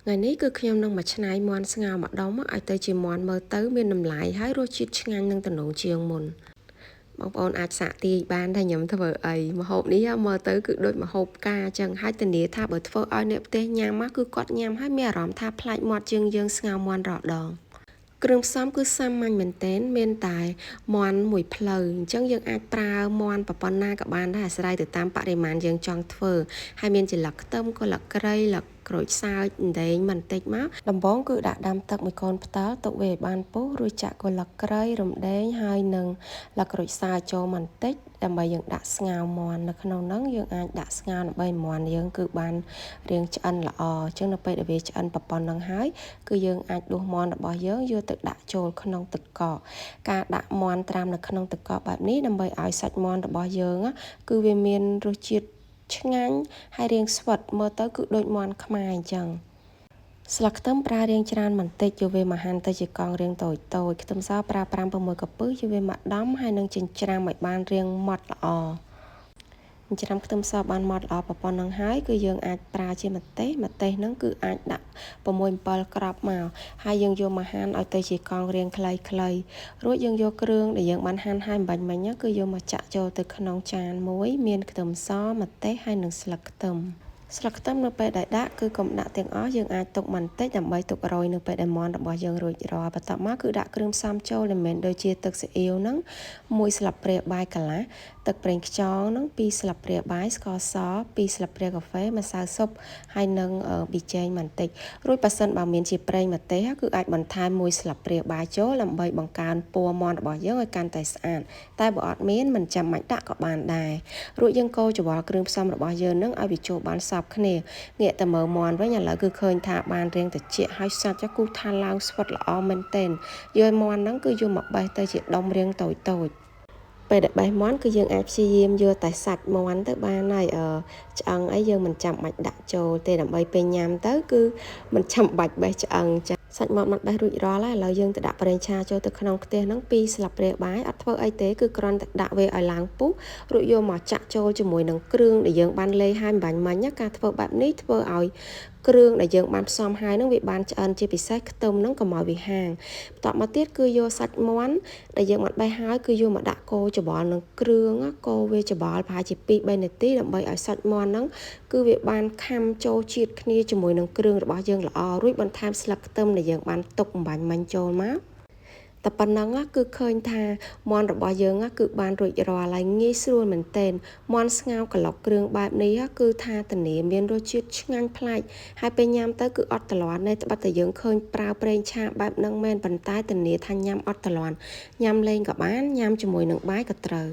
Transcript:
Ngàyនេះគឺខ្ញុំនឹងមកច្នៃមាន់ស្ងោរម្ដុំឲ្យទៅជាមាន់មើលទៅមានតម្លៃហើយរសជាតិឆ្ងាញ់និងទំនងជាងមុនបងប្អូនអាចសាកទាយបានថាខ្ញុំធ្វើអីម្ហូបនេះមើលទៅគឺដូចម្ហូបផ្កាអញ្ចឹងហើយធានាថាបើធ្វើឲ្យអ្នកផ្ទះញ៉ាំមកគឺគាត់ញ៉ាំហើយមានអារម្មណ៍ថាប្លែកមាត់ជាងយើងស្ងោរមាន់រដងគ្រឿងផ្សំគឺសាមញ្ញមែនទែនមានតែមាន់មួយភ្លៅអញ្ចឹងយើងអាចប្រើមាន់ប៉ុណ្ណាក៏បានដែរអាស្រ័យទៅតាមបរិមាណយើងចង់ធ្វើហើយមានជាលឹកខ្ទឹមកូនលឹកគ្រៃលឹកក្រូចសើចអណ្ដែងបន្តិចមកដំបូងគឺដាក់ដាំទឹកមួយកូនផ្តាល់ទុកវាឲ្យបានពុះរួចចាក់កូនលឹកគ្រៃរំដេងហើយនឹងលឹកក្រូចសើចចូលបន្តិចដើម្បីយើងដាក់ស្ងោរមាន់នៅក្នុងហ្នឹងយើងអាចដាក់ស្ងោរដើម្បីមាន់យើងគឺបានរាងឆ្អិនល្អអញ្ចឹងនៅពេលដែលវាឆ្អិនប៉ុណ្ណឹងហើយគឺយើងអាចដួសមាន់របស់យើងយកទៅដាក់ចូលក្នុងទឹកកកការដាក់មាន់ត្រាំនៅក្នុងទឹកកកបែបនេះដើម្បីឲ្យសាច់មាន់របស់យើងគឺវាមានរសជាតិឆ្ងាញ់ហើយរាងស្វិតមើលទៅគឺដូចមាន់ខ្មែរអញ្ចឹងស្លឹកខ្ទឹមប្រើរាងច្រើនបន្តិចយកវាមកហាន់ទៅជាកង់រាងតូចតូចខ្ទឹមសប្រើ5-6កាពឹសយកវាមកដំហើយនឹងចិញ្ច្រាំឲ្យបានរាងម៉ត់ល្អច្រាំខ្ទឹមសបានម៉ត់ល្អប៉ុណ្ណឹងហើយគឺយើងអាចប្រើជាម្ទេសហ្នឹងគឺអាចដាក់6-7គ្រាប់មកហើយយើងយកមកហាន់ឲ្យទៅជាកង់រាងខ្លីៗរួចយើងយកគ្រឿងដែលយើងបានហាន់ហើយបាញ់មិញគឺយកមកចាក់ចូលទៅក្នុងចានមួយមានខ្ទឹមសម្ទេសហើយនិងស្លឹកខ្ទឹមនៅពេលដែលដាក់គឺកុំដាក់ទាំងអស់យើងអាចទុកបន្តិចដើម្បីទុករយនៅពេលដែលមាន់របស់យើងរួចរាល់បន្ទាប់មកគឺដាក់គ្រឿងផ្សំចូលដែលមិនដូចជាទឹកស៊ីអ៊ីវហ្នឹង1ស្លាបព្រាបាយកន្លះទឹកប្រេងខ្យងហ្នឹង2ស្លាបព្រាបាយស្ករស2ស្លាបព្រាកាហ្វេម្សៅស៊ុបហើយនិងប៊ីចេងបន្តិចរួចបើសិនបើមានជាប្រេងម្ទេសគឺអាចបន្ថែម1ស្លាបព្រាបាយចូលដើម្បីបង្កើនពណ៌មាន់របស់យើងឲ្យកាន់តែស្អាតតែបើអត់មានមិនចាំបាច់ដាក់ក៏បានដែររួចយើងកូរច្របល់គ្រឿងផ្សំរបស់យើងនឹងឲ្យវាចូលបានសព្វគ្នាងាកទៅមើលមាន់វិញឥឡូវគឺឃើញថាបានរាងត្រជាក់ហើយសាច់គូថាឡើងស្វិតល្អមែនទែនយកមាន់ហ្នឹងគឺយកមកបេះទៅជាដុំរាងតូចពេលដែលបេះមាន់គឺយើងអាចព្យាយាមយកតែសាច់មាន់ទៅបានហើយឆ្អឹងអីយើងមិនចាំបាច់ដាក់ចូលទេដើម្បីពេលញ៉ាំទៅគឺមិនចាំបាច់បេះឆ្អឹងចាសាច់មាន់បេះរួចរាល់ហើយឥឡូវយើងទៅដាក់ប្រេងឆាចូលទៅក្នុងខ្ទះហ្នឹង2ស្លាបព្រាបាយអត់ធ្វើអីទេគឺគ្រាន់តែដាក់វាឲ្យឡើងពុះរួចយកមកចាក់ចូលជាមួយនឹងគ្រឿងដែលយើងបានលេហើយបាញ់មិញការធ្វើបែបនេះធ្វើឲ្យគ្រឿងដែលយើងបានផ្សំហើយនឹងវាបានឆ្អិនជាពិសេសខ្ទឹមនឹងកុំឲ្យវាហាងបន្ទាប់មកទៀតគឺយកសាច់មាន់ដែលយើងបានបេះហើយគឺយកមកដាក់កូរច្របល់នឹងគ្រឿងកូរវាច្របល់ប្រហែលជា2-3នាទីដើម្បីឲ្យសាច់មាន់ហ្នឹងគឺវាបានខាំចូលជាតិគ្នាជាមួយនឹងគ្រឿងរបស់យើងល្អរួចបន្ថែមស្លឹកខ្ទឹមដែលយើងបានទុកបំបាញ់មិញចូលមកតែប៉ុណ្ណឹងគឺឃើញថាមាន់របស់យើងគឺបានរួចរាល់ហើយងាយស្រួលមែនទែនមាន់ស្ងោរក្លុកគ្រឿងបែបនេះគឺថាធានាមានរសជាតិឆ្ងាញ់ប្លែកហើយពេលញ៉ាំទៅគឺអត់ទ្រាំទេត្បិតតែយើងឃើញប្រើប្រេងឆាបែបហ្នឹងមែនប៉ុន្តែធានាថាញ៉ាំអត់ទ្រាំញ៉ាំលេងក៏បានញ៉ាំជាមួយនឹងបាយក៏ត្រូវ